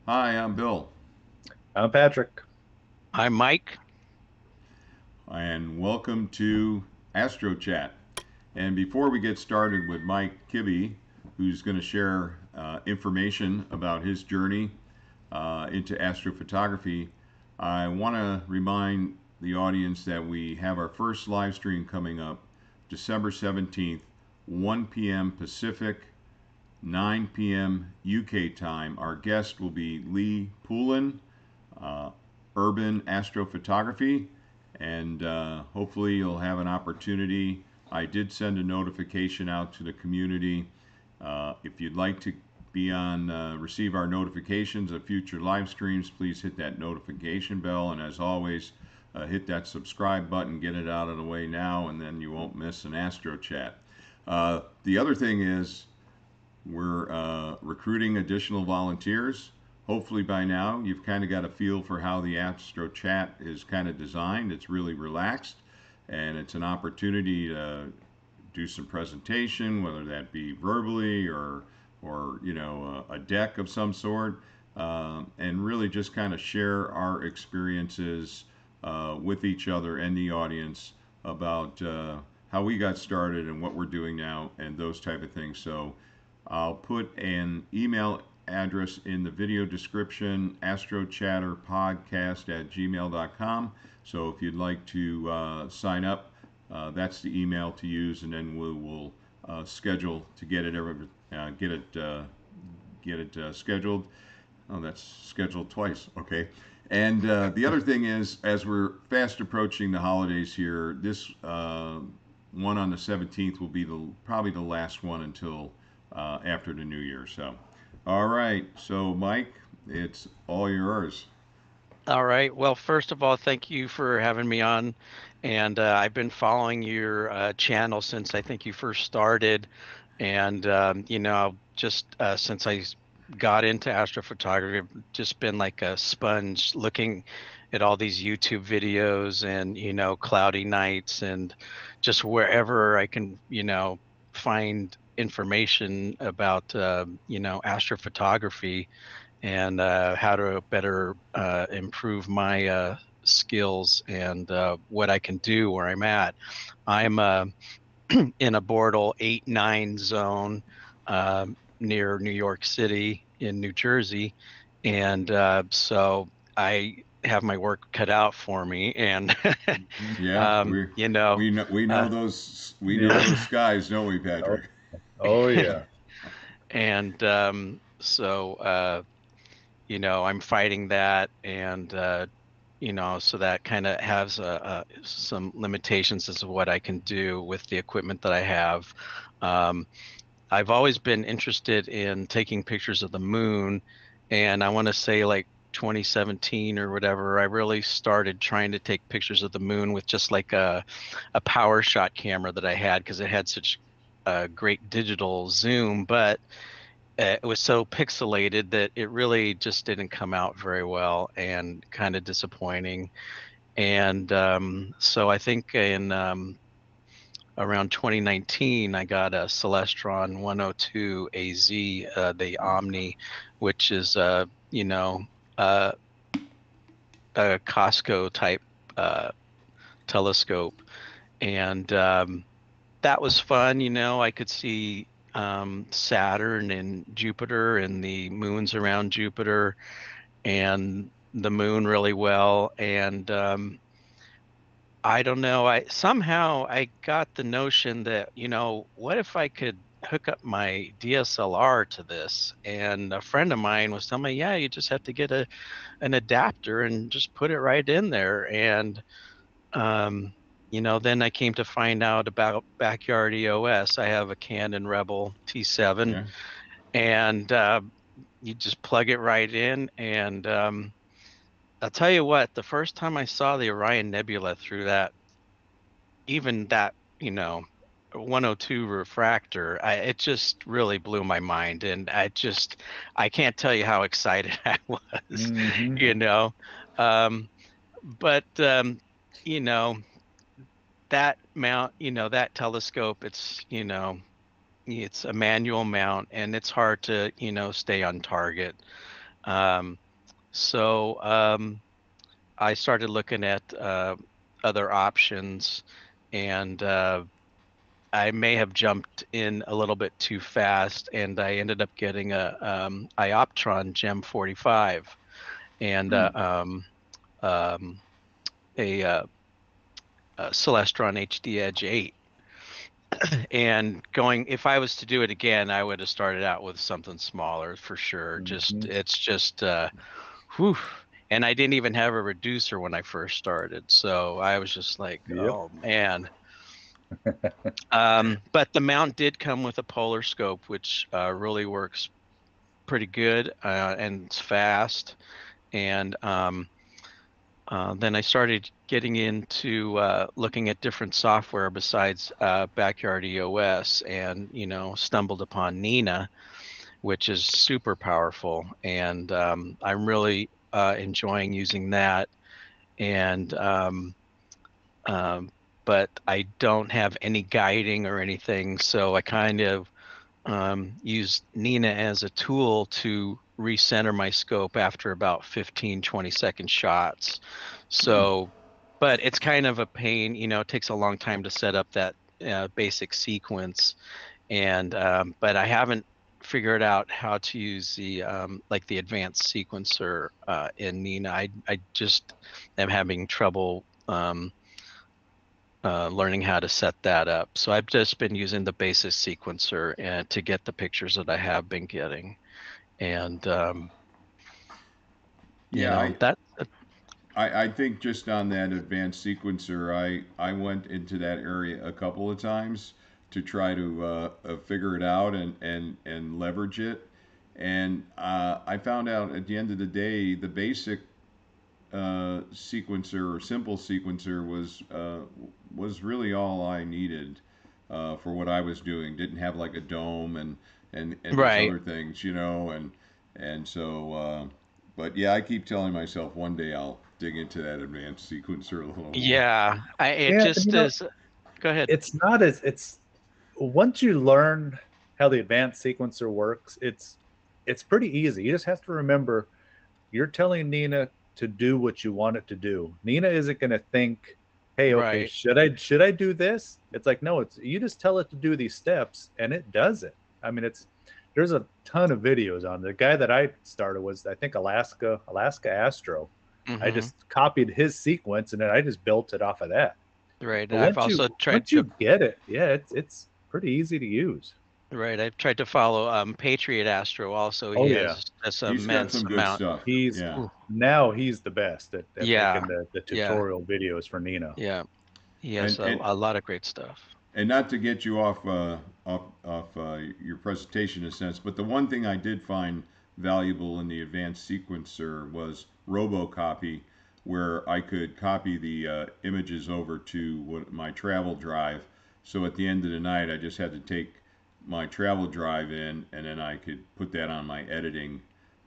Hi, I'm Bill, I'm Patrick. I'm Mike. and welcome to Astro Chat. And before we get started with Mike Kibbe, who's going to share information about his journey into astrophotography, I want to remind the audience that we have our first live stream coming up December 17th, 1 p.m. Pacific, 9 p.m. UK time. Our guest will be Lee Poulin, uh, Urban Astrophotography, and hopefully you'll have an opportunity. I did send a notification out to the community. If you'd like to be on, receive our notifications of future live streams, please hit that notification bell. And as always, hit that subscribe button, get it out of the way now, and then you won't miss an Astro Chat. The other thing is, we're recruiting additional volunteers. Hopefully, by now, you've kind of got a feel for how the Astro Chat is kind of designed. It's really relaxed, and it's an opportunity to do some presentation, whether that be verbally or a deck of some sort, and really just kind of share our experiences with each other and the audience about how we got started and what we're doing now and those type of things. So I'll put an email address in the video description, astrochatterpodcast@gmail.com. So if you'd like to sign up, that's the email to use, and then we will schedule to get it scheduled. Oh, that's scheduled twice. Okay. And the other thing is, as we're fast approaching the holidays here, this one on the 17th will be probably the last one until after the new year. So, all right. So, Mike, it's all yours. All right. Well, first of all, thank you for having me on. And I've been following your channel since I think you first started. And, just since got into astrophotography, I've just been like a sponge looking at all these YouTube videos and, cloudy nights and just wherever I can, find information about, astrophotography and how to better improve my skills and what I can do where I'm at. I'm in a Bortle 8-9 zone near New York City in New Jersey. And so I have my work cut out for me. And, Yeah, uh, we know Yeah. those skies, don't we, Oh, Patrick? oh yeah. and so, I'm fighting that. And so that kind of has some limitations as to what I can do with the equipment that I have. Um, I've always been interested in taking pictures of the moon, and I want to say like 2017 or whatever, I really started trying to take pictures of the moon with just like a power shot camera that I had because it had such a great digital zoom, but it was so pixelated that it really just didn't come out very well and kind of disappointing. And so I think in around 2019, I got a Celestron 102 AZ, the Omni, which is uh, a Costco type uh, telescope, and that was fun. I could see Saturn and Jupiter and the moons around Jupiter and the moon really well. And I don't know. I got the notion that, what if I could hook up my DSLR to this? And a friend of mine was telling me, yeah, you just have to get an adapter and just put it right in there. And um, then I came to find out about Backyard EOS. I have a Canon Rebel T7, Yeah. and you just plug it right in. And I'll tell you what, the first time I saw the Orion Nebula through that, even that, 102 refractor, it just really blew my mind. And I can't tell you how excited I was, Hmm. you know. Um, but, you know, that mount, that telescope, it's a manual mount and it's hard to, stay on target. Um, so I started looking at other options, and I may have jumped in a little bit too fast, and I ended up getting a Ioptron Gem 45 and um, a, Celestron HD Edge 8. And going, if I was to do it again, I would have started out with something smaller for sure. Just Mhm. it's just whew. And I didn't even have a reducer when I first started, so I was just like, Yep. oh man. But the mount did come with a polar scope, which really works pretty good, and it's fast. And then I started getting into looking at different software besides Backyard EOS, and stumbled upon Nina, which is super powerful, and I'm really enjoying using that. And um, but I don't have any guiding or anything, so I kind of use Nina as a tool to recenter my scope after about 15-20 second shots. So, but it's kind of a pain, it takes a long time to set up that basic sequence. And but I haven't figured out how to use the like the advanced sequencer in Nina. I just am having trouble learning how to set that up. So I've just been using the basic sequencer and to get the pictures that I have been getting. And Yeah, that I think just on that advanced sequencer, I went into that area a couple of times to try to figure it out and leverage it. And I found out at the end of the day, the basic sequencer or simple sequencer was really all I needed for what I was doing. Didn't have like a dome and these right. other things, and so. But yeah, I keep telling myself one day I'll dig into that advanced sequencer a little more. Yeah, I it Yeah, and just is. Go ahead. it's not as it's once you learn how the advanced sequencer works, it's pretty easy. You just have to remember you're telling Nina to do what you want it to do. Nina isn't going to think, "Hey, okay, Right. should I do this?" It's like, no, it's you just tell it to do these steps and it does it. I mean, there's a ton of videos on. The guy that I started was, I think, Alaska Astro. I Hmm. just copied his sequence and then I just built it off of that. Right. But I've once you also tried once to you get it, yeah, it's pretty easy to use. right. I've tried to follow Patriot Astro. Also, he Oh yeah. has this He's got immense some good amount. stuff. He's Yeah, Ooh, Now he's the best at yeah. making the Yeah. tutorial videos for Nina. Yeah. He has and and a lot of great stuff. and not to get you off your presentation in a sense, but the one thing I did find valuable in the advanced sequencer was RoboCopy, where I could copy the images over to my travel drive. So at the end of the night, I just had to take my travel drive in, and then I could put that on my editing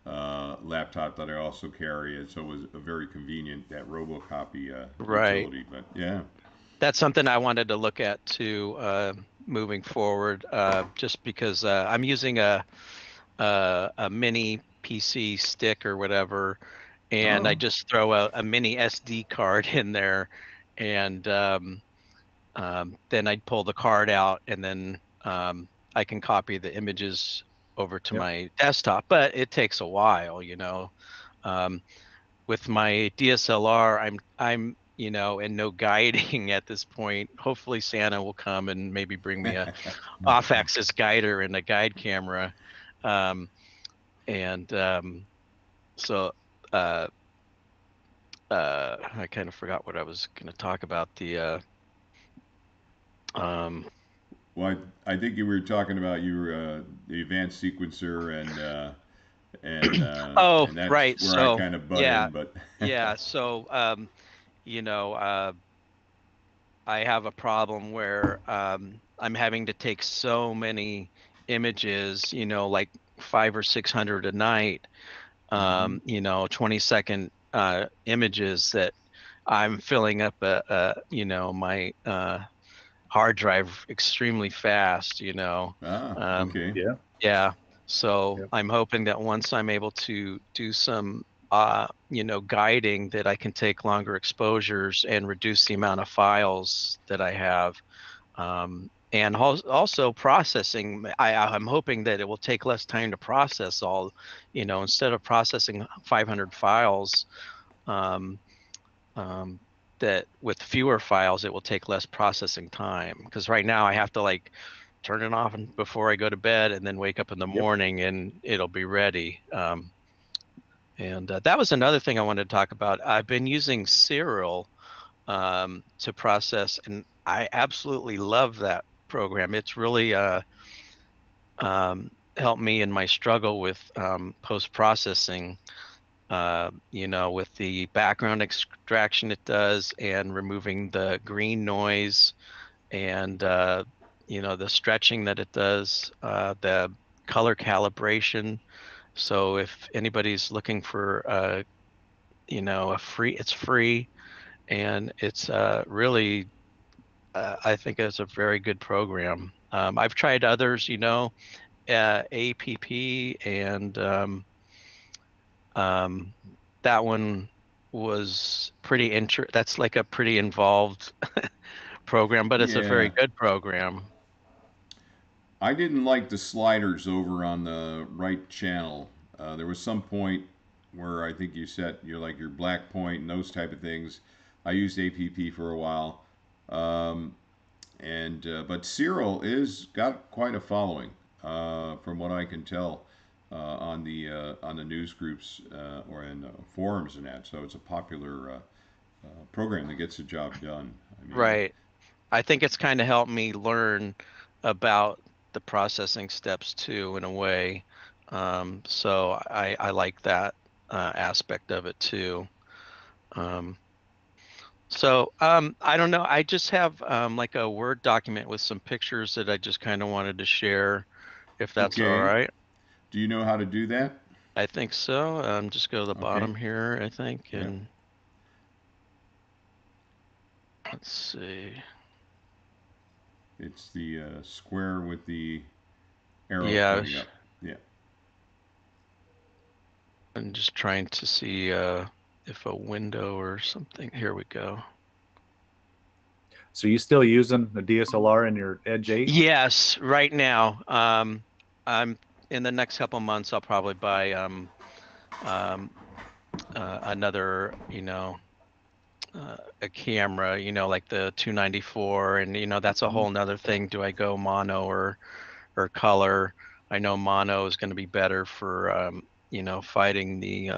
laptop that I also carry. And so it was a very convenient that RoboCopy Right. utility. But yeah. That's something I wanted to look at too, moving forward. Just because I'm using a mini PC stick or whatever, and I Oh. just throw a mini SD card in there, and then I'd pull the card out, and then I can copy the images over to Yep. my desktop. But it takes a while. Um, with my DSLR, I'm and no guiding at this point. Hopefully Santa will come and maybe bring me a off-axis guider and a guide camera. Um, and so uh, I kind of forgot what I was going to talk about. Um, Well, I think you were talking about your the advanced sequencer oh, and that's right. where I So kind of butt yeah, in, but yeah. So you know, uh, I have a problem where I'm having to take so many images, like 500 or 600 a night, hmm 20-second images that I'm filling up my hard drive extremely fast. ah, Um, okay. Yeah. yeah. So Yep. I'm hoping that once I'm able to do some, guiding, that I can take longer exposures and reduce the amount of files that I have. And also processing, I'm hoping that it will take less time to process all, instead of processing 500 files, um, um, that with fewer files, it will take less processing time. Because right now I have to like turn it off before I go to bed and then wake up in the Yep. morning and it'll be ready. And that was another thing I wanted to talk about. I've been using Serial to process, and I absolutely love that program. It's really helped me in my struggle with post processing. With the background extraction it does, and removing the green noise, and the stretching that it does, the color calibration. So if anybody's looking for it's free, and it's really I think it's a very good program. I've tried others, APP, and um, that one was that's like a pretty involved program, but it's a very Yeah. good program. I didn't like the sliders over on the right channel. There was some point where I think you set your black point and those type of things. I used APP for a while, um, and but Cyril is got quite a following, from what I can tell, on the news groups, or in forums and that. So it's a popular program that gets the job done. I mean, Right. I think it's kind of helped me learn about the processing steps too, in a way. So I like that aspect of it too. Um, so I don't know. I just have like a Word document with some pictures that I just kind of wanted to share, if that's all okay. right. Do you know how to do that? I think so. Just go to the Okay. bottom here, I think, Yeah. and let's see. It's the square with the arrow Yeah, pointing up. Yeah. I'm just trying to see if a window or something. Here we go. So you still using the DSLR in your Edge 8? Yes, right now. I'm in the next couple months. I'll probably buy um, another, a camera, like the 294, and that's a Mhm. whole nother thing. Do I go mono or color? I know mono is going to be better for fighting the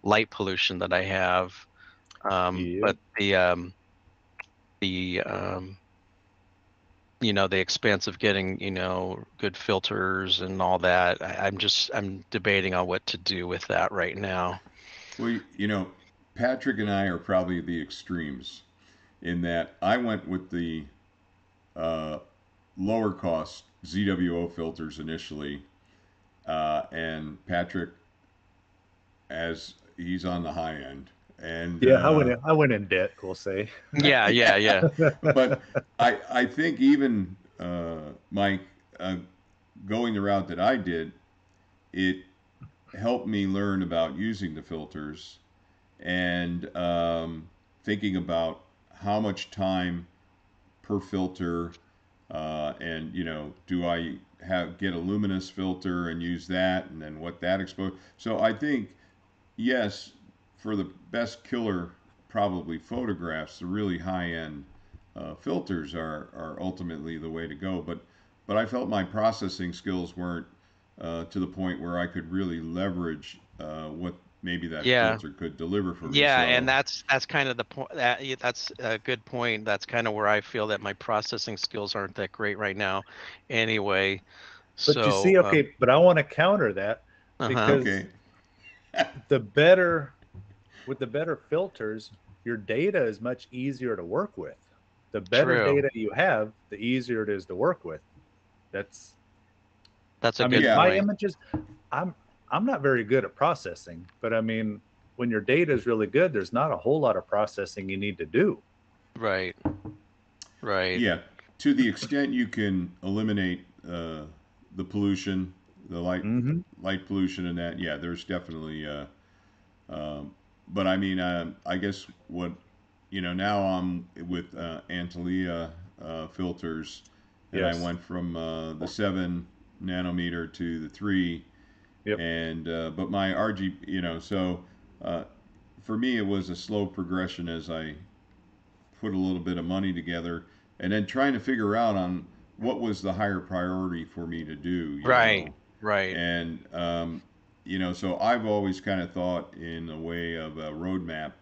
light pollution that I have. Yep. But the the expense of getting good filters and all that, I'm debating on what to do with that right now. Well, Patrick and I are probably the extremes in that I went with the uh, lower cost ZWO filters initially, and Patrick, as he's on the high end, and Yeah, I went in debt, we'll say. Yeah, yeah, yeah, yeah. but I think even Mike, going the route that I did, it helped me learn about using the filters, and thinking about how much time per filter, and do I get a luminous filter and use that, and then what that expose. So I think, yes, for the best killer, probably photographs, the really high end filters are ultimately the way to go. But I felt my processing skills weren't to the point where I could really leverage what maybe that Yeah, filter could deliver for me. yeah, and So that's kind of the point. That's a good point. That's kind of where I feel that my processing skills aren't that great right now anyway. But you So see, okay, but I want to counter that uh-huh. because okay, the better with the better filters, your data is much easier to work with. The better True. data you have, the easier it is to work with. That's That's a I mean, good yeah, my point. images, I'm I'm not very good at processing, but I mean, when your data is really good, there's not a whole lot of processing you need to do. Right. Right. yeah. To the extent you can eliminate the pollution, the Mm-hmm. light pollution, and that. Yeah, there's definitely. But I mean, I guess what now I'm with Antilia filters, and I Yes. went from the 7 nanometer to the 3, Yep. and but my RG, so uh, for me it was a slow progression as I put a little bit of money together, and then trying to figure out on what was the higher priority for me to do, Right. Right. and so I've always kind of thought in a way of a roadmap,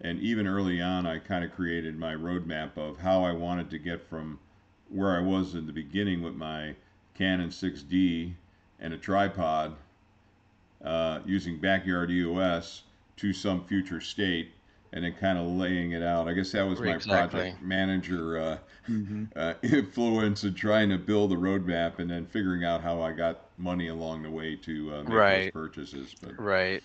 and even early on, I kind of created my roadmap of how I wanted to get from where I was in the beginning with my Canon 6D and a tripod using backyard EOS to some future state, and then kind of laying it out. I guess that was my Exactly. project manager Mm-hmm. influence in trying to build a roadmap, and then figuring out how I got money along the way to make those Right. purchases. But Right.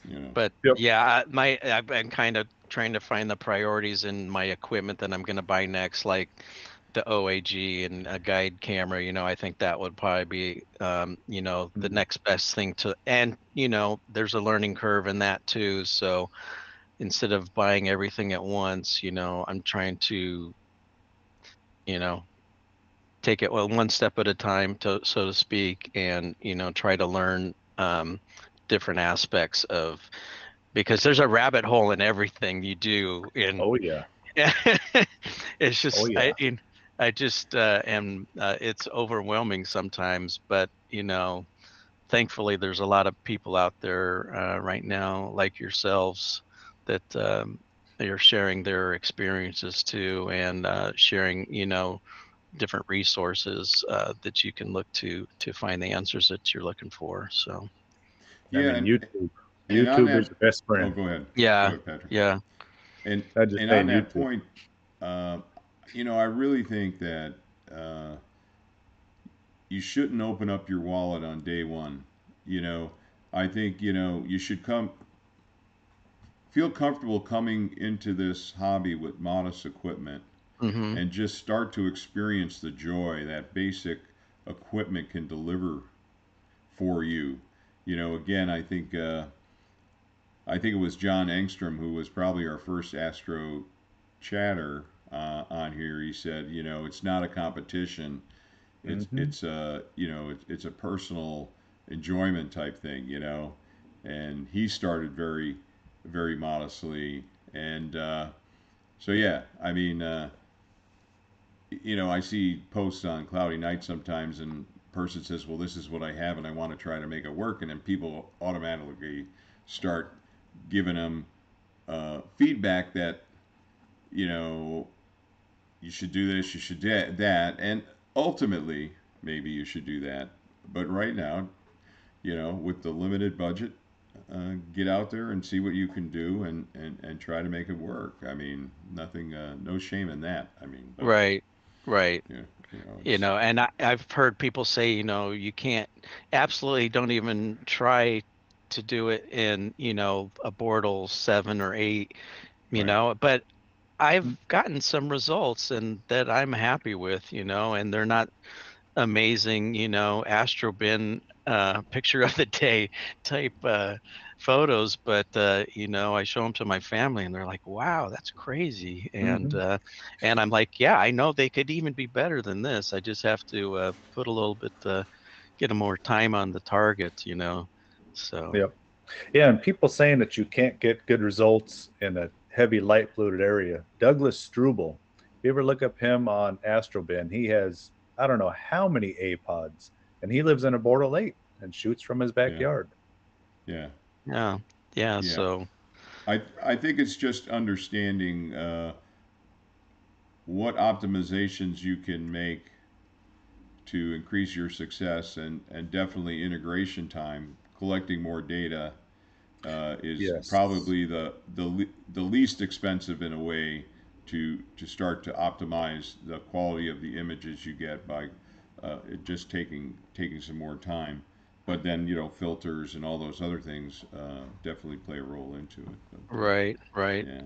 you know, But Yep. yeah, I've been kind of trying to find the priorities in my equipment that I'm going to buy next, like the OAG and a guide camera. I think that would probably be, the Mm-hmm. next best thing to, and there's a learning curve in that too. So instead of buying everything at once, I'm trying to, you know, take it one step at a time, to so to speak, and try to learn different aspects of, because there's a rabbit hole in everything you do in. Oh yeah. It's Oh just yeah. I just am it's overwhelming sometimes, but thankfully there's a lot of people out there right now like yourselves that they are sharing their experiences too, and sharing different resources that you can look to find the answers that you're looking for. So I yeah, mean, YouTube. and on YouTube that, is your best oh, friend. go yeah, ahead, Patrick. yeah, And I just and on saying that YouTube. point, uh, I really think that uh, you shouldn't open up your wallet on day one. You know, I think you should feel comfortable coming into this hobby with modest equipment, hmm, and just start to experience the joy that basic equipment can deliver for you. Again, I think it was John Engstrom who was probably our first Astro chatter on here. He said, it's not a competition. It's Mm-hmm. it's a it's a personal enjoyment type thing. And he started very very modestly, and so yeah, I mean, I see posts on Cloudy Night sometimes, and a person says, "Well, this is what I have, and I want to try to make it work," and then people automatically start giving them feedback that you know you should do this, you should do that, and ultimately maybe you should do that. But right now, with the limited budget, get out there and see what you can do, and try to make it work. I mean, nothing, no shame in that. I mean, but right, right. yeah, it's And I've heard people say, you can't, absolutely don't even try to do it in, a Bortle 7 or 8, right. but I've gotten some results and that I'm happy with, and they're not amazing, Astro Bin picture of the day type photos, but I show them to my family and they're like, "Wow, that's crazy." Mm-hmm. And I'm like, "Yeah, I know they could even be better than this. I just have to put a little bit get them more time on the target, So, Yep. Yeah, and people saying that you can't get good results in a heavy light polluted area. Douglas Struble, if you ever look up him on Astrobin, he has I don't know how many A pods, and he lives in a Bortle 8 and shoots from his Yeah, backyard. yeah, yeah. Yeah, yeah. so I think it's just understanding what optimizations you can make to increase your success, and definitely integration time, collecting more data is Yes. probably the least expensive in a way to start to optimize the quality of the images you get by just taking some more time. But then filters and all those other things definitely play a role into it. But right, right. yeah,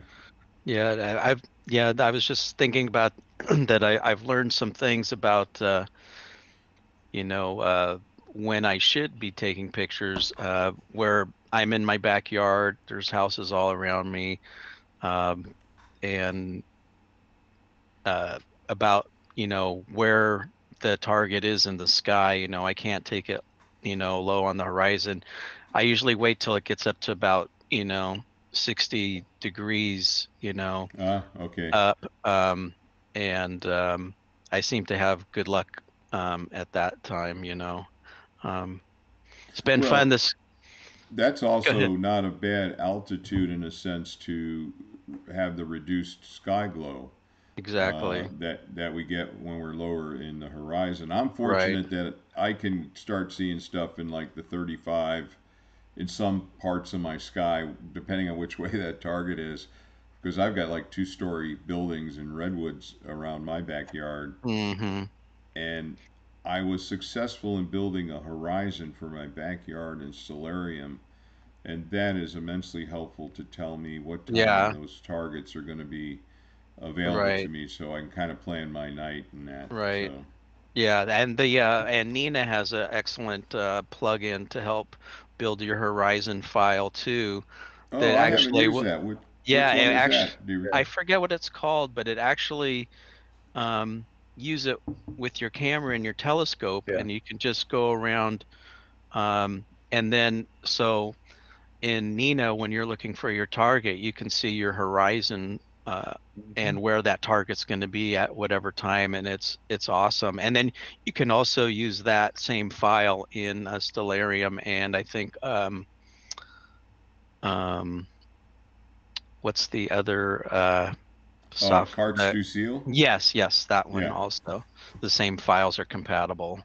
Yeah, I was just thinking about that. I've learned some things about you know, when I should be taking pictures, where I'm in my backyard, there's houses all around me, um, and about, you know, where the target is in the sky. You know, I can't take it, you know, low on the horizon. I usually wait till it gets up to about, you know, 60 degrees, you know, Okay. up. And I seem to have good luck at that time, you know. Um, it's been fun. Well, This, that's go ahead. also not a bad altitude in a sense to have the reduced sky glow Exactly. that we get when we're lower in the horizon. I'm Right. fortunate that I can start seeing stuff in like the 35 in some parts of my sky, depending on which way that target is. Because I've got like 2-story buildings and redwoods around my backyard, Mm-hmm. and I was successful in building a horizon for my backyard in Stellarium, and that is immensely helpful to tell me what time Yeah. those targets are going to be available to Right. me, so I can kind of plan my night and that. Right. So, Yeah, and the and Nina has an excellent plugin to help build your Horizon file too. oh, That I haven't actually, used that. yeah, Which one it is actually, that? Do you, I forget what it's called, but it actually use it with your camera and your telescope, Yeah. and you can just go around. And then so in Nina, when you're looking for your target, you can see your horizon Mhm. and where that target's going to be at whatever time, and it's awesome. And then you can also use that same file in Stellarium, and I think um, what's the other soft? Cartes du Seal? Yes, yes, that one Yeah. also. The same files are compatible.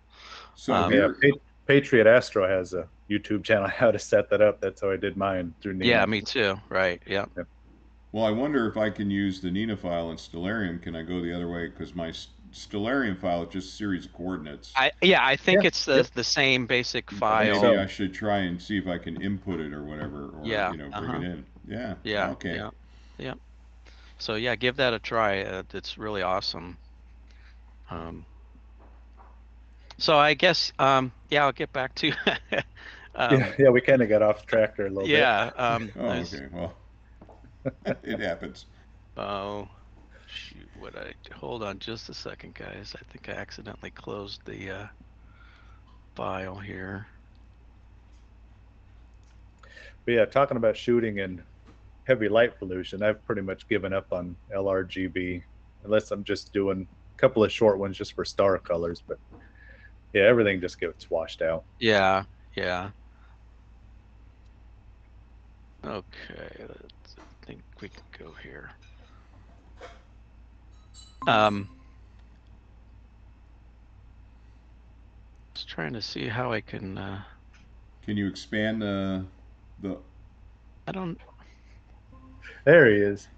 So Yeah, here, Patriot Astro has a YouTube channel how to set that up. That's how I did mine through Yeah, Nina. me too. Right. Yeah. Yeah. well, I wonder if I can use the Nina file in Stellarium. Can I go the other way? Because my Stellarium file is just a series of coordinates. I think Yeah. it's Yep. the same basic I think file. Maybe I so. should try and see if I can input it or whatever, or Yeah. bring it Uh-huh. in. Yeah. Yeah. Okay. Yeah. Yeah. So yeah, give that a try. It's really awesome. Um, so I guess yeah, I'll get back to Yeah, um, yeah, we kind of got off track there a little bit. yeah, Oh, okay. Well, it happens. oh shoot, what I hold on just a second, guys. I think I accidentally closed the file here. But yeah, talking about shooting and heavy light pollution, I've pretty much given up on LRGB unless I'm just doing a couple of short ones just for star colors. But yeah, everything just gets washed out. Yeah, yeah. Okay, I think we can go here. Just trying to see how I can Can you expand the? I don't There he is.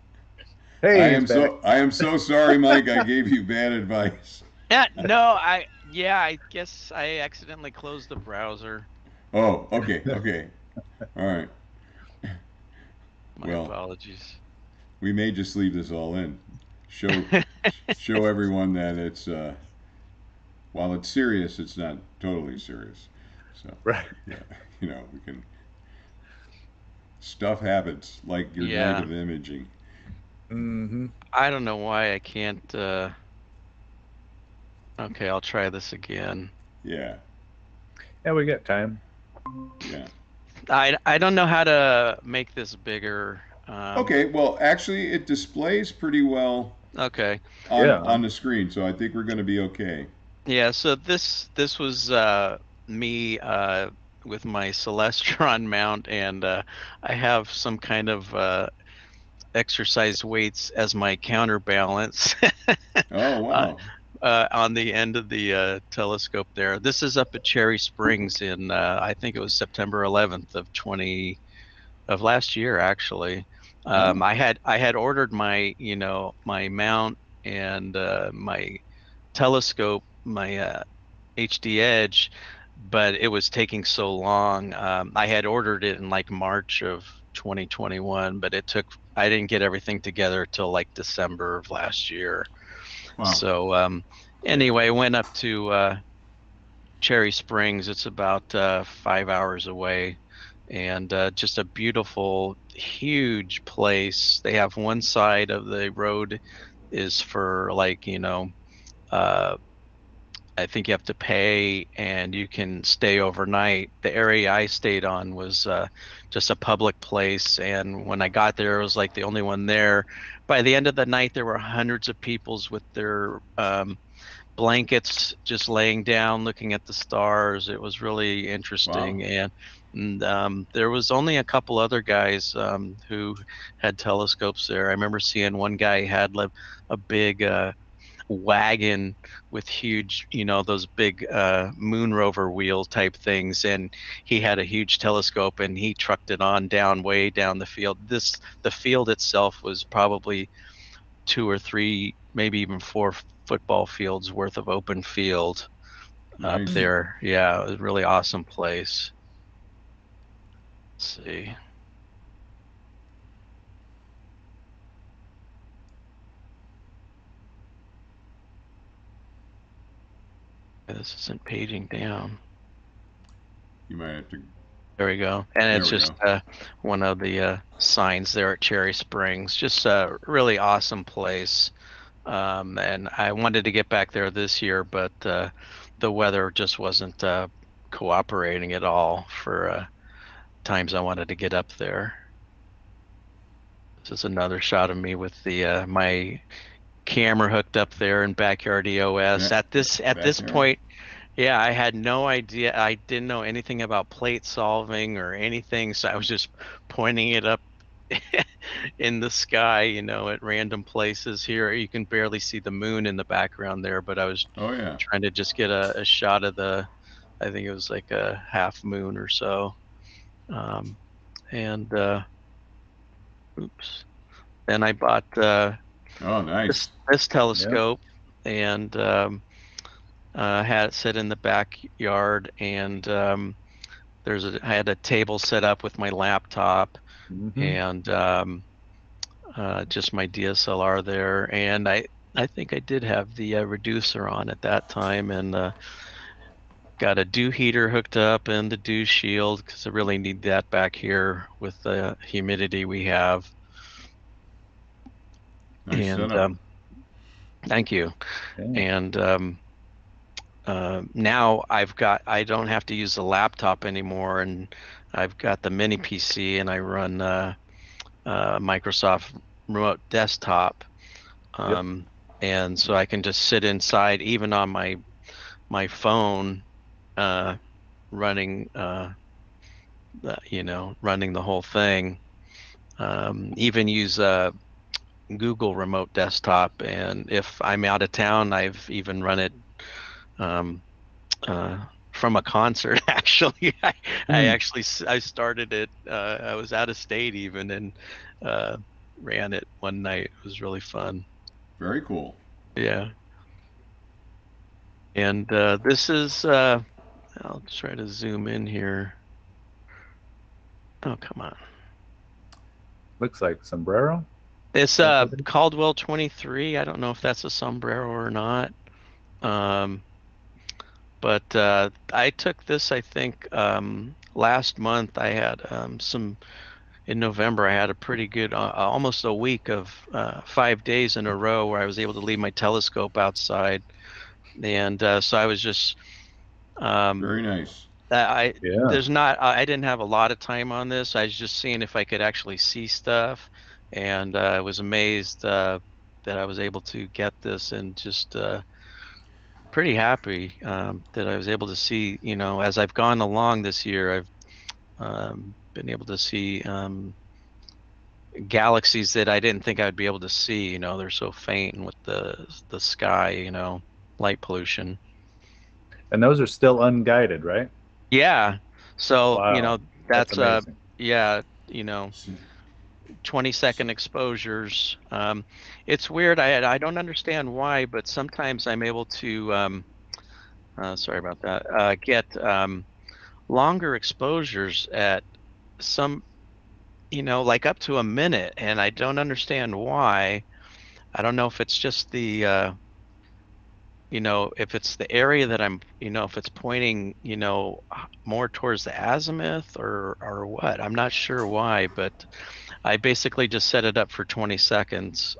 Hey, he's back. I am so sorry, Mike. I gave you bad advice. Yeah, no, yeah, I guess I accidentally closed the browser. Oh, okay, okay, all right. My Well, apologies. we may just leave this all in. Show show everyone that it's while it's serious, it's not totally serious. So Right. yeah, we can. Stuff happens like your night Yeah, of imaging. Mm-hmm. I don't know why I can't okay, I'll try this again. Yeah, Yeah, we got time. yeah. I don't know how to make this bigger. Okay, well, actually, it displays pretty well Okay. Yeah. on the screen, so I think we're going to be okay. Yeah, so this was me with my Celestron mount, and I have some kind of exercise weights as my counterbalance Oh uh, wow. on the end of the telescope there. This is up at Cherry Springs in I think it was September 11th of last year actually. Oh, I had ordered my my mount and my telescope, my HD Edge, but it was taking so long. I had ordered it in like March of 2021, but I didn't get everything together till like December of last year. wow. So anyway, went up to Cherry Springs. It's about 5 hours away, and just a beautiful, huge place. They have one side of the road is for like, uh, I think you have to pay and you can stay overnight. The area I stayed on was just a public place, and when I got there, it was like the only one there. By the end of the night, there were hundreds of peoples with their blankets just laying down looking at the stars. It was really Wow. interesting. And there was only a couple other guys who had telescopes there. I remember seeing one guy had like a big wagon with huge, those big moon rover wheel type things, and he had a huge telescope and he trucked it on down way down the field. The field itself was probably 2 or 3, maybe even 4 football fields worth of open field up Nice. there. Yeah, it was a really awesome place. Let's see. This isn't paging down. You might have to. There we go. And There it's we just go. one of the signs there at Cherry Springs. Just a really awesome place. And I wanted to get back there this year, but the weather just wasn't cooperating at all for times I wanted to get up there. This is another shot of me with the my camera hooked up there in Backyard EOS. Yeah, At this backyard. point, yeah, I had no idea. I didn't know anything about plate solving or anything, so I was just pointing it up in the sky, at random places. Here, you can barely see the moon in the background there, but I was Oh yeah. trying to just get a shot of I think it was like a half moon or so. And oops. Then I bought Oh nice. this telescope and had it sit in the backyard, and I had a table set up with my laptop Mm-hmm. and just my DSLR there, and I think I did have the reducer on at that time, and got a dew heater hooked up and the dew shield because I really need that back here with the humidity we have. Nice And setup. thank you. Yeah. And now I don't have to use the laptop anymore, and I've got the mini PC, and I run Microsoft Remote Desktop, and so I can just sit inside, even on my phone, running running the whole thing. Even use Google Remote Desktop, and if I'm out of town, I've even run it um, from a concert. Actually, I started it. I was out of state even, and ran it one night. It was really fun. Very cool. Yeah. And this is. I'll try to zoom in here. Oh, come on. Looks like sombrero. It's Caldwell 23. I don't know if that's a sombrero or not. But I took this, I think, last month. I had in November, I had a pretty good, almost a week of 5 days in a row where I was able to leave my telescope outside. And so I was just, Very nice. Yeah. I didn't have a lot of time on this. I was just seeing if I could actually see stuff. And I was amazed that I was able to get this, and just pretty happy that I was able to see, as I've gone along this year, I've been able to see galaxies that I didn't think I'd be able to see. They're so faint with the sky, light pollution. And those are still unguided, right? Yeah. So, Wow. that's amazing. yeah, 20-second exposures. It's weird. I don't understand why, but sometimes I'm able to sorry about that. Get longer exposures at some, like up to a minute, and I don't understand why. I don't know if it's just the you know, if it's the area that I'm, you know, if it's pointing, you know, more towards the azimuth or what. I'm not sure why, but I basically just set it up for 20 seconds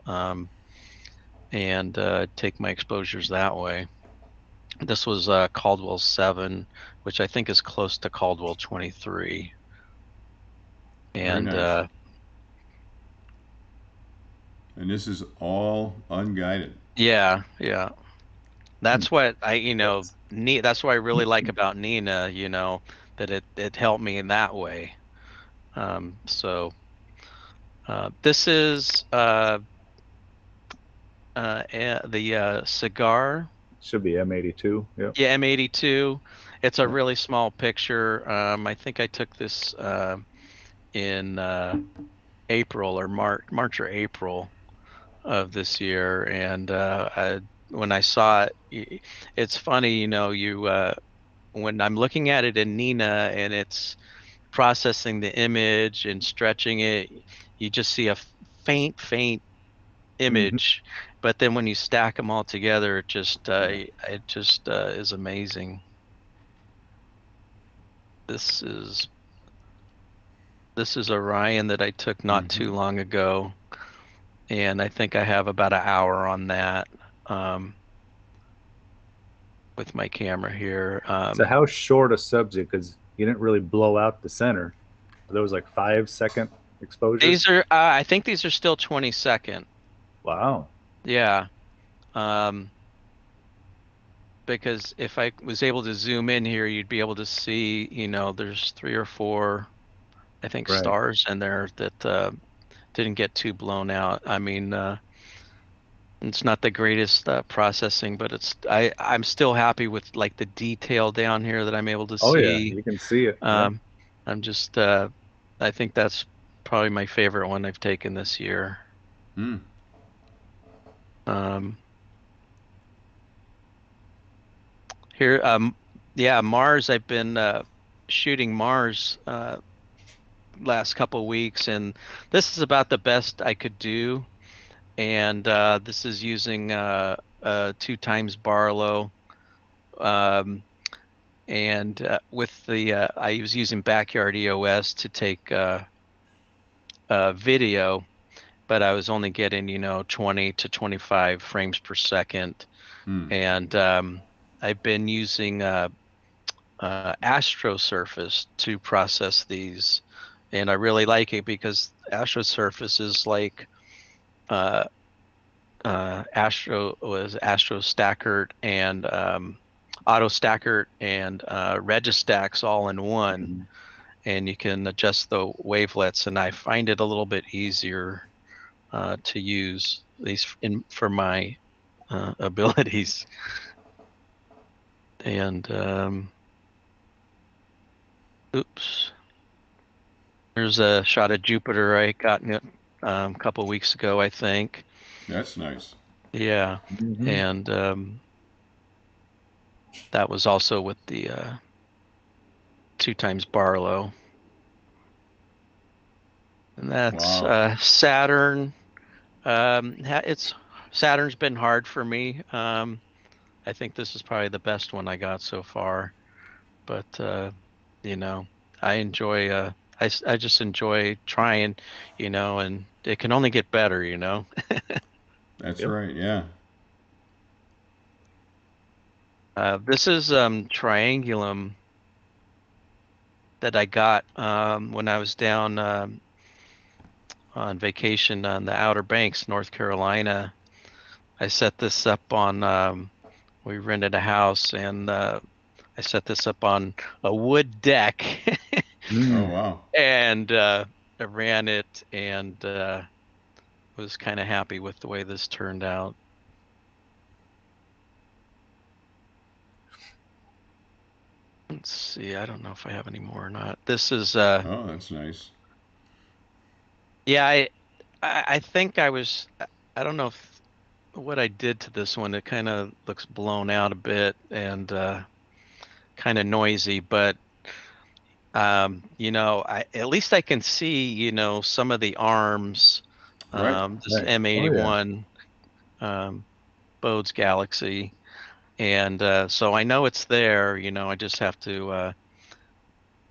and take my exposures that way. This was Caldwell 7, which I think is close to Caldwell 23. Very And nice. And this is all unguided. yeah, yeah. That's what I, you know, That's that's what I really like about Nina, you know, that it helped me in that way. So this is the cigar. should be M82. Yep. Yeah, M82. It's a Yep. really small picture. I think I took this in April or March or April of this year, and when I saw it, it's funny, you know, when I'm looking at it in Nina and it's processing the image and stretching it, you just see a faint Mhm. image, but then when you stack them all together, it just is amazing. This is this is Orion that I took not Mm-hmm. too long ago, and I think I have about an hour on that um, with my camera here. So how short a subject? Because you didn't really blow out the center. There was like 5 second exposures. These are, I think these are still 20-second. Wow. Yeah. Um, because if I was able to zoom in here, you'd be able to see, you know, there's 3 or 4, I think, Right. stars in there that didn't get too blown out. I mean, it's not the greatest processing, but I'm still happy with like the detail down here that I'm able to Oh yeah, see. you can see it. Yep. Um, I'm just, I think that's probably my favorite one I've taken this year. Mm. Um, here, yeah, Mars. I've been shooting Mars last couple weeks, and this is about the best I could do. And this is using 2 times Barlow. Um, and with the I was using Backyard EOS to take video, but I was only getting, you know, 20 to 25 frames per second. Mm. And I've been using Astro Surface to process these, and I really like it because Astro Surface is like uh, Astro Stackert and Auto Stackert and Registax all in one, Mhm. and you can adjust the wavelets. And I find it a little bit easier to use these for my abilities. And oops, there's a shot of Jupiter I got a couple weeks ago, I think. That's nice. Yeah, Mhm. and that was also with the 2 times Barlow. And that's Wow. Saturn. It's Saturn's been hard for me. I think this is probably the best one I got so far. But you know, I enjoy. I just enjoy trying, you know, and it can only get better, you know. That's Yep. right. Yeah. This is Triangulum that I got when I was down on vacation on the Outer Banks, North Carolina. I set this up on. We rented a house, and I set this up on a wood deck, Oh Mm. wow. and I ran it, and was kind of happy with the way this turned out. Let's see. I don't know if I have any more or not. This is Oh, that's nice. yeah. I think I was. I don't know if what I did to this one. It kind of looks blown out a bit and kind of noisy, but you know, at least I can see, you know, some of the arms. Right. This Right. Oh yeah. M81 um, Bode's Galaxy. And so I know it's there. You know, I just have to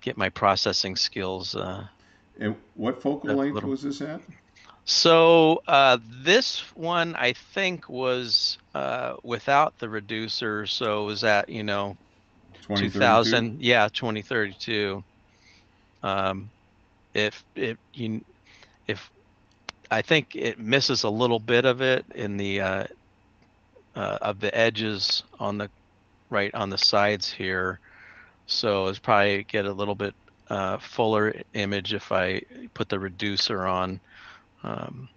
get my processing skills And what focal a length little. was this at? So this one I think was without the reducer, so it was at 2032? 2000, yeah, 2032. Um, if I think it misses a little bit of it in the of the edges on the right on the sides here, so it's probably get a little bit fuller image if I put the reducer on. Um,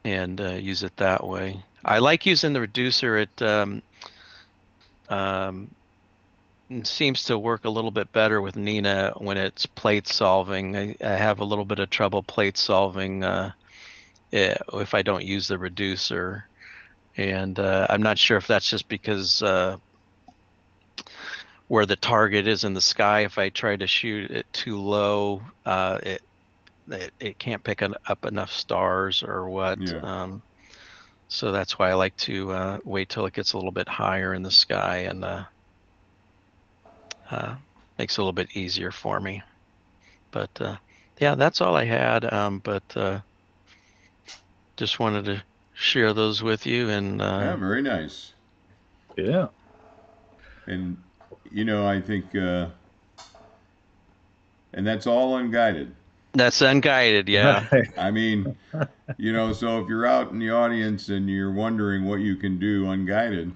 and use it that way. I like using the reducer. Um, it seems to work a little bit better with Nina when it's plate solving. I have a little bit of trouble plate solving if I don't use the reducer. And I'm not sure if that's just because where the target is in the sky, if I try to shoot it too low, it can't pick up enough stars or what. Yeah. So that's why I like to wait till it gets a little bit higher in the sky and makes it a little bit easier for me. But yeah, that's all I had. But just wanted to share those with you. And Yeah, very nice. Yeah. And, I think, and that's all unguided. that's unguided. Yeah. Right. I mean, so if you're out in the audience and you're wondering what you can do unguided,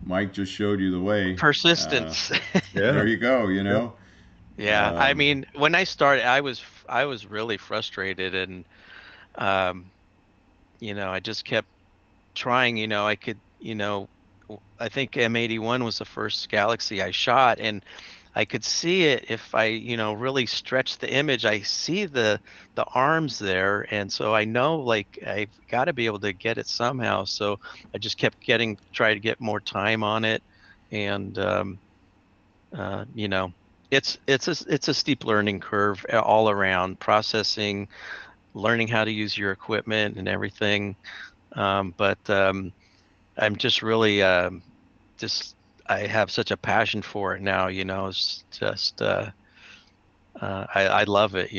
Mike just showed you the way. Persistence. There Yeah. you go, Yeah. I mean, when I started, I was really frustrated, and um, I just kept trying. I could, I think M81 was the first Galaxy I shot, and I could see it if I, really stretch the image. I see the arms there, and so I know like I've got to be able to get it somehow. So I just kept try to get more time on it, and uh, you know, it's a steep learning curve all around processing, learning how to use your equipment and everything. But I'm just really just I have such a passion for it now. It's just I love it.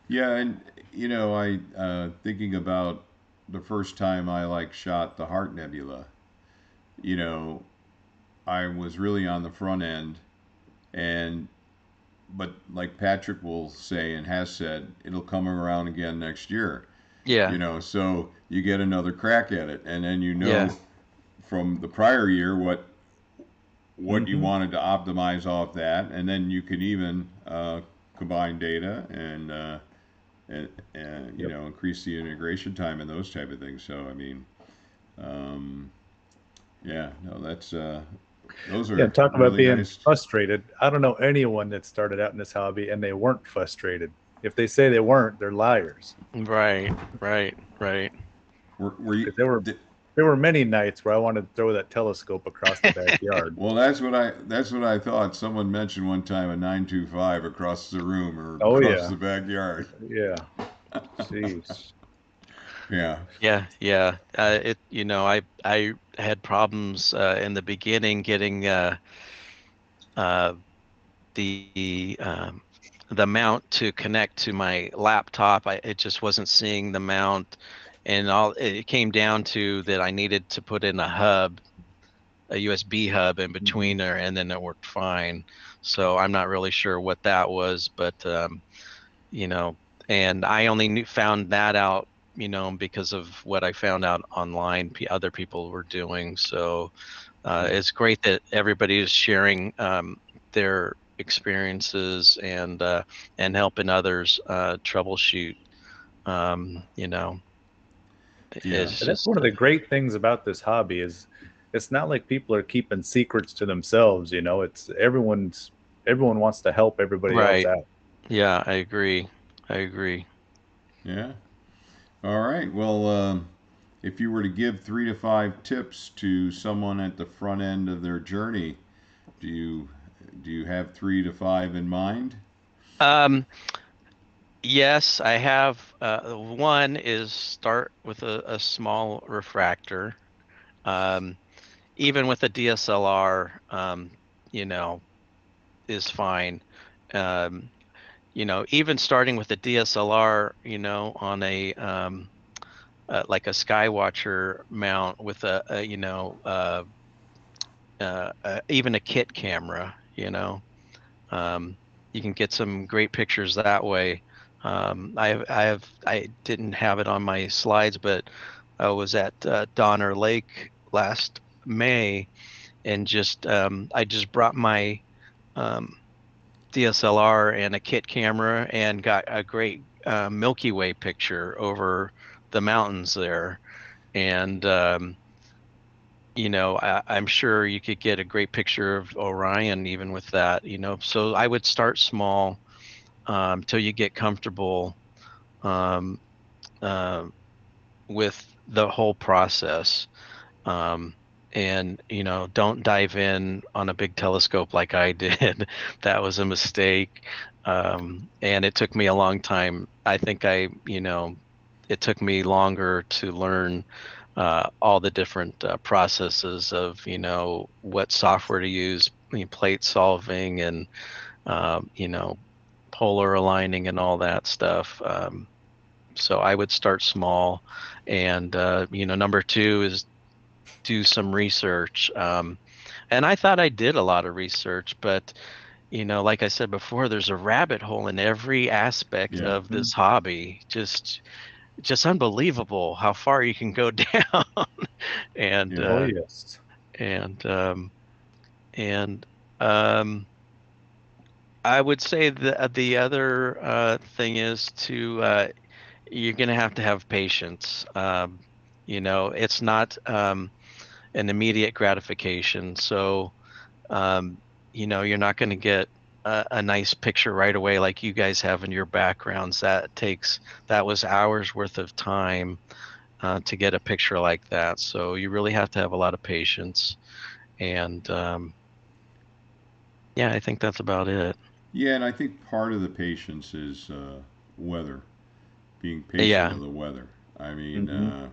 Yeah, and I thinking about the first time I shot the Heart Nebula. You know, I was really on the front end, and but like Patrick will say and has said, it'll come around again next year. Yeah, So you get another crack at it, and then yeah, from the prior year what you Hmm. wanted to optimize off that, and then you can even combine data and Yep. increase the integration time and those type of things. So I mean, um, yeah, no, that's those Yeah. are Talk about really being nice. frustrated. I don't know anyone that started out in this hobby and they weren't frustrated. If they say they weren't, they're liars. right, right, right. Were you? 'Cause there were many nights where I wanted to throw that telescope across the backyard. Well, that's what I thought. Someone mentioned one time a 925 across the room or Oh across yeah. the backyard. Yeah. Jeez. Yeah, Yeah, yeah. I had problems in the beginning getting uh, the the mount to connect to my laptop. It just wasn't seeing the mount, and all it came down to that I needed to put in a hub, a USB hub in between Mhm. there, and then it worked fine. So I'm not really sure what that was, but you know, and I only found that out, because of what I found out online. Other people were doing. So yeah, it's great that everybody is sharing their experiences and helping others troubleshoot. You know, yeah, it's And that's just one of the great things about this hobby is it's not like people are keeping secrets to themselves, it's everyone wants to help everybody else right. out. Yeah, I agree. I agree. yeah. All right. Well, if you were to give 3 to 5 tips to someone at the front end of their journey, do you have 3 to 5 in mind? Um, Yes, I have. One is start with a small refractor. Um, Even with a DSLR, you know, is fine. Um, even starting with a DSLR, on like a Skywatcher mount with even a kit camera, um, you can get some great pictures that way. I didn't have it on my slides, but I was at Donner Lake last May, and I just brought my um, DSLR and a kit camera and got a great Milky Way picture over the mountains there. And I'm sure you could get a great picture of Orion even with that. So I would start small till you get comfortable um, uh, with the whole process. Um, and don't dive in on a big telescope like I did. That was a mistake. And it took me a long time. I think it took me longer to learn all the different processes of what software to use, plate solving, and polar aligning and all that stuff. So I would start small, and number two is do some research. And I thought I did a lot of research, but like I said before, there's a rabbit hole in every aspect Yeah. of this hobby. Just unbelievable how far you can go down. and Yeah. Oh uh, yes. and and um, I would say the other thing is you're gonna have to have patience. It's not an immediate gratification. So, um, you're not going to get a nice picture right away like you guys have in your backgrounds. That was hours worth of time to get a picture like that. So you really have to have a lot of patience. And yeah, I think that's about it. Yeah, and I think part of the patience is weather, being patient Yeah. with the weather. I mean, Hmm.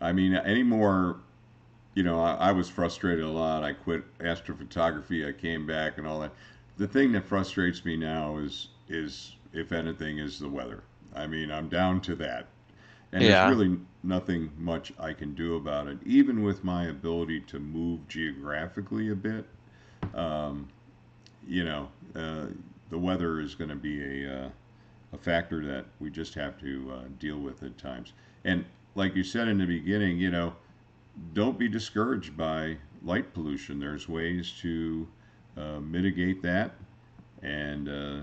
anymore. I was frustrated a lot. I quit astrophotography. I came back and all that. The thing that frustrates me now is if anything is the weather. I mean, I'm down to that, and there's Yeah. really nothing much I can do about it. Even with my ability to move geographically a bit, um, you know, uh, the weather is going to be a factor that we just have to deal with at times. And like you said in the beginning, don't be discouraged by light pollution. There's ways to mitigate that, and uh,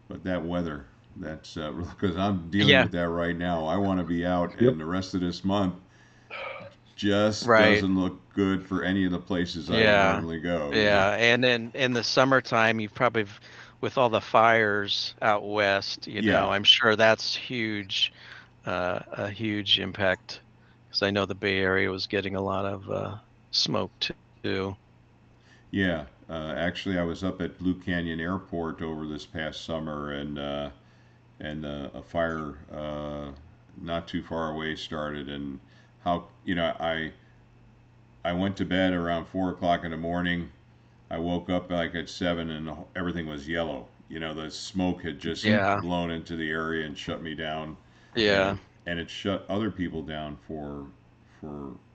but that weather, that's because I'm dealing Yeah. with that right now. I want to be out, Yep. and the rest of this month just Right. doesn't look good for any of the places I Yeah. normally go. Yeah. And then in the summertime, you probably, with all the fires out west, Yeah, I'm sure that's a huge impact, because I know the Bay Area was getting a lot of smoke too. yeah. Actually, I was up at Blue Canyon Airport over this past summer, and a fire not too far away started, and how I went to bed around 4 o'clock in the morning. I woke up like at 7, and everything was yellow. The smoke had just Hmm. Yeah. blown into the area and shut me down, Yeah. and it shut other people down for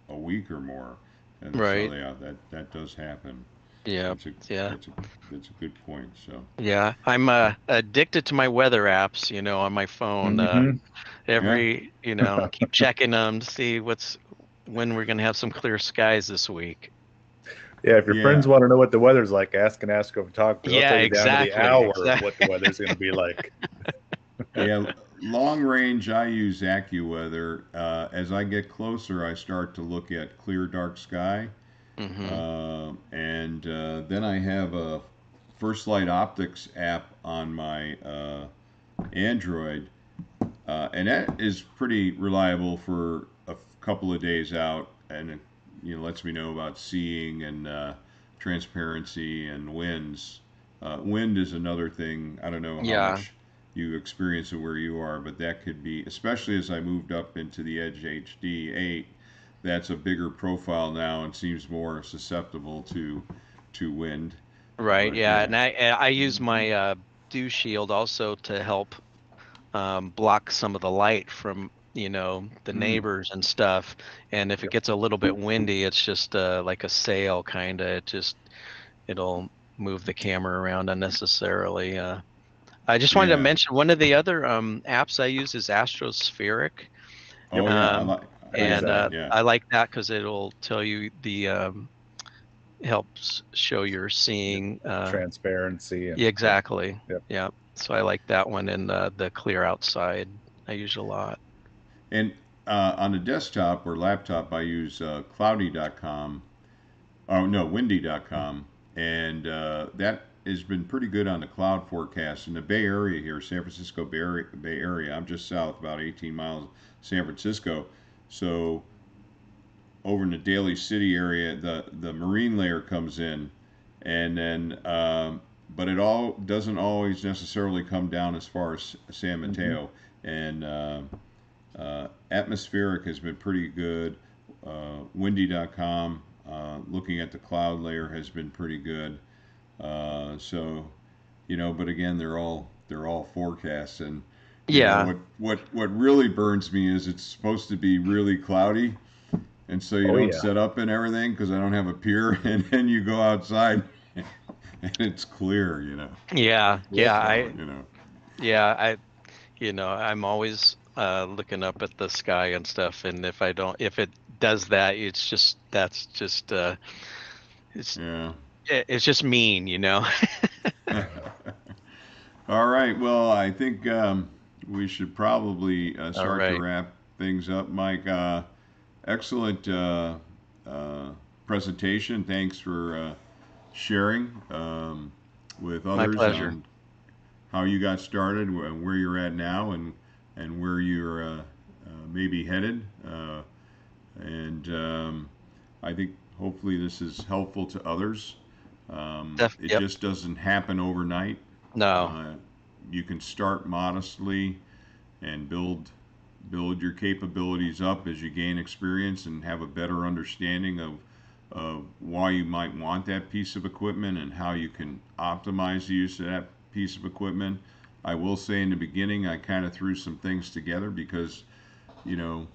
a week or more. And so Right. yeah, that does happen. Yeah. That's a Yeah. that's a that's a good point. So Yeah. I'm addicted to my weather apps, on my phone. Hmm. yeah, Keep checking them to see when we're gonna have some clear skies this week. Yeah, if your yeah, friends want to know what the weather's like, ask an astrophotographer. They'll Yeah, tell you down to the exactly. hour Exactly. what the weather's going to be like. yeah. Long range, I use AccuWeather. As I get closer, I start to look at clear, dark sky, Hmm. and then I have a First Light Optics app on my Android, and that is pretty reliable for a couple of days out, and it lets me know about seeing and transparency and winds. Wind is another thing. I don't know how Yeah. much you experience it where you are, but that could be, especially as I moved up into the Edge HD8, that's a bigger profile now and seems more susceptible to wind. Right. But Yeah. yeah. And I use my dew shield also to help block some of the light from the Mm. neighbors and stuff. And if it Yep. gets a little bit windy, it's just like a sail kind of. It'll move the camera around unnecessarily. I just wanted to Yeah. mention one of the other apps I use is Astrospheric. Yep. Oh yeah. Um, I I use have and that. that. Yeah. I like that because it'll tell you helps show you're Yep. seeing. Transparency and Yeah, yep. exactly. Yep. Yeah. So I like that one and the clear outside. I use a lot. And on the desktop or laptop, I use cloudy.com. Oh no, windy.com, and that has been pretty good on the cloud forecast in the Bay Area here, San Francisco Bay Area. I'm just south, about 18 miles, San Francisco. So over in the Daly City area, the marine layer comes in, and then but it all doesn't always necessarily come down as far as San Mm-hmm. Mateo, and atmospheric has been pretty good. Windy.com, looking at the cloud layer, has been pretty good. So, but again, they're all forecasts, and Yeah. what really burns me is it's supposed to be really cloudy, and so you Oh don't yeah. set up and everything because I don't have a pier, and then you go outside and it's clear. Yeah. Yep. So, you know, Yeah. I'm always looking up at the sky and stuff. And if it does that, that's just, it's, yeah. it's just mean. All right. Well, I think we should probably All start to right. wrap things up, Mike. Excellent uh, presentation. Thanks for sharing with My others pleasure. on how you got started, where you're at now, and where you're maybe headed. And I think hopefully this is helpful to others. It Yep. just doesn't happen overnight. No. Uh, you can start modestly and build your capabilities up as you gain experience and have a better understanding of why you might want that piece of equipment and how you can optimize the use of that piece of equipment. I will say in the beginning, I kind of threw some things together because, and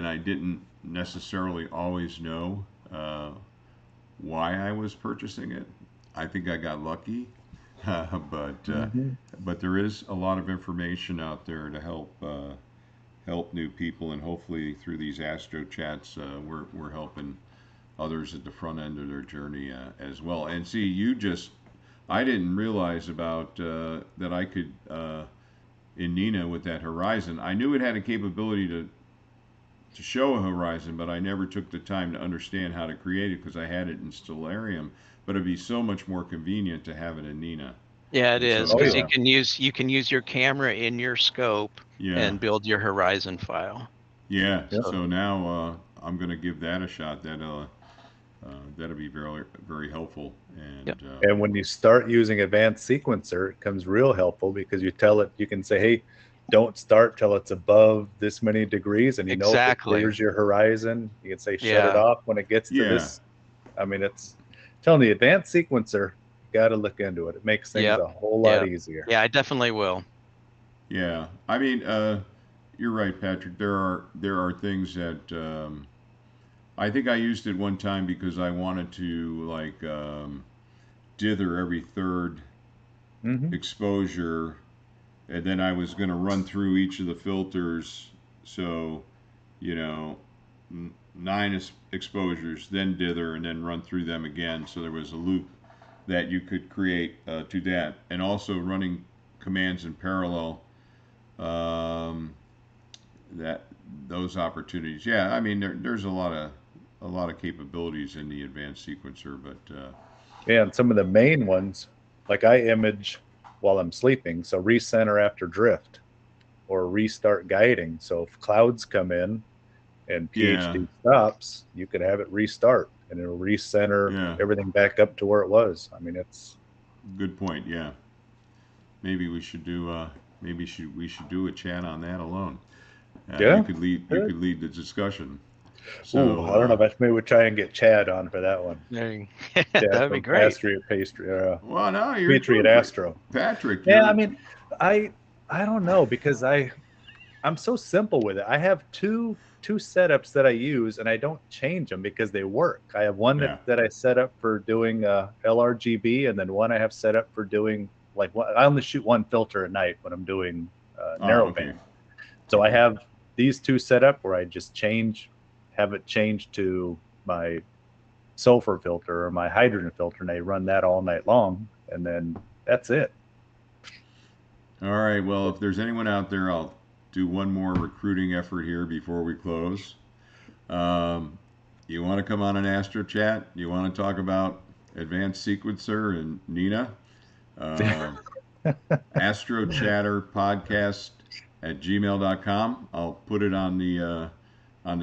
I didn't necessarily always know why I was purchasing it. I think I got lucky, Mm-hmm. but there is a lot of information out there to help new people, and hopefully through these Astro chats, we're helping others at the front end of their journey as well. And see, I didn't realize about that I could in Nina with that Horizon. I knew it had a capability to show a horizon, but I never took the time to understand how to create it because I had it in Stellarium. But it'd be so much more convenient to have it in Nina. Yeah, it And is so Oh because now, yeah. you can use your camera in your scope yeah, and build your horizon file. yeah. Yep. So So now I'm gonna give that a shot. That'll be very very helpful. yep. And And when you start using advanced sequencer, it comes real helpful because you can say, hey, don't start till it's above this many degrees. And if it Exactly. clears your horizon, you can say, shut it Yeah. off when it gets to yeah, this. I mean, it's telling the advanced sequencer, got to look into it. It makes things Yep. a whole lot Yep. easier. Yeah, I definitely will. yeah. I mean, you're right, Patrick. There are things that I think I used it one time because I wanted to like dither every third Mm-hmm. exposure, and then I was going to run through each of the filters. So, you know, nine exposures, then dither, and then run through them again. So there was a loop that you could create to that, and also running commands in parallel. Um, that those opportunities. Yeah, I mean there's a lot of capabilities in the advanced sequencer, but Yeah, and some of the main ones, like I image while I'm sleeping, so recenter after drift or restart guiding. So if clouds come in and yeah, PhD stops, you could have it restart and it'll recenter yeah, everything back up to where it was. I mean, it's good point. Yeah, maybe we should do. We should do a chat on that alone. Yeah, You could lead. You sure. could lead the discussion. Ooh, So I don't know. Maybe we try and get Chad on for that one. That Chad would be from great. Patriot Pastry, well, no, you're Patriot doing great, Astro. Patrick. Yeah, I You're mean, I don't know because I'm so simple with it. I have two setups that I use, and I don't change them because they work. I have one yeah. that I set up for doing LRGB, and then one I have set up for doing I only shoot one filter at night when I'm doing Oh, okay. narrowband. So I have these two set up where I just have it changed to my sulfur filter or my hydrogen filter, and I run that all night long, and then that's it. All right. Well, if there's anyone out there, I'll do one more recruiting effort here before we close. You want to come on an Astro Chat? You want to talk about Advanced Sequencer and Nina? Astro Chatter Podcast at gmail.com. I'll put it on the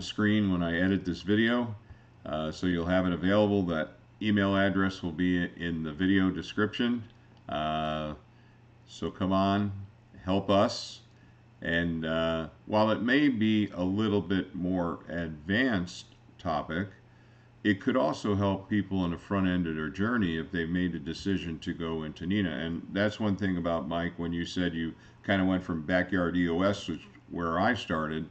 screen when I edit this video, so you'll have it available. That email address will be in the video description. So come on, help us. And while it may be a little bit more advanced topic, it could also help people on the front end of their journey if they've made a decision to go into Nina. And that's one thing about Mike, when you said you kind of went from Backyard EOS, which where I started,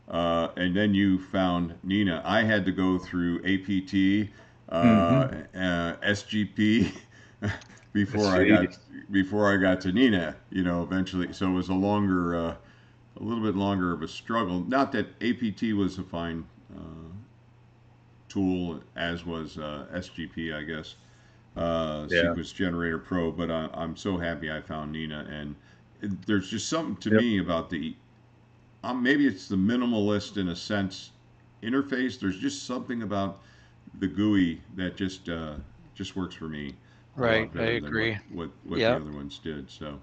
and then you found Nina. I had to go through APT, SGP before I got to Nina. Eventually, so it was a little bit longer of a struggle. Not that APT was a fine tool, as was SGP, I guess, Sequence Generator Pro. But I'm so happy I found Nina, and there's just something to me about the. Maybe it's the minimalist in a sense interface. There's just something about the GUI that just works for me. Right, I agree. What the other ones did. So,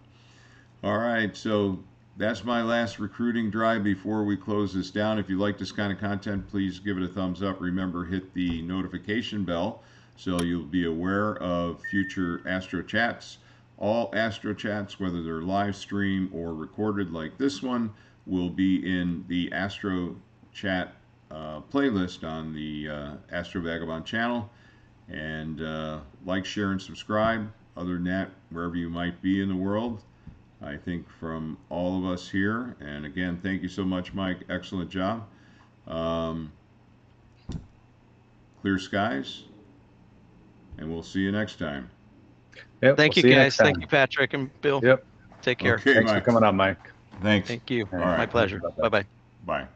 all right. So that's my last recruiting drive before we close this down. If you like this kind of content, please give it a thumbs up. Remember, hit the notification bell so you'll be aware of future Astro Chats. All Astro Chats, whether they're live stream or recorded like this one, will be in the Astro Chat playlist on the Astro Vagabond channel. And like, share, and subscribe. Other than that, wherever you might be in the world, I think from all of us here, and again, thank you so much, Mike. Excellent job. Clear skies, and we'll see you next time. Yep, Thank you, guys. Thank you, Patrick and Bill. Yep. Take care. Okay, Thanks Mike. for coming on, Mike. Thanks. Thank you. All My right. pleasure. Bye-bye. Bye.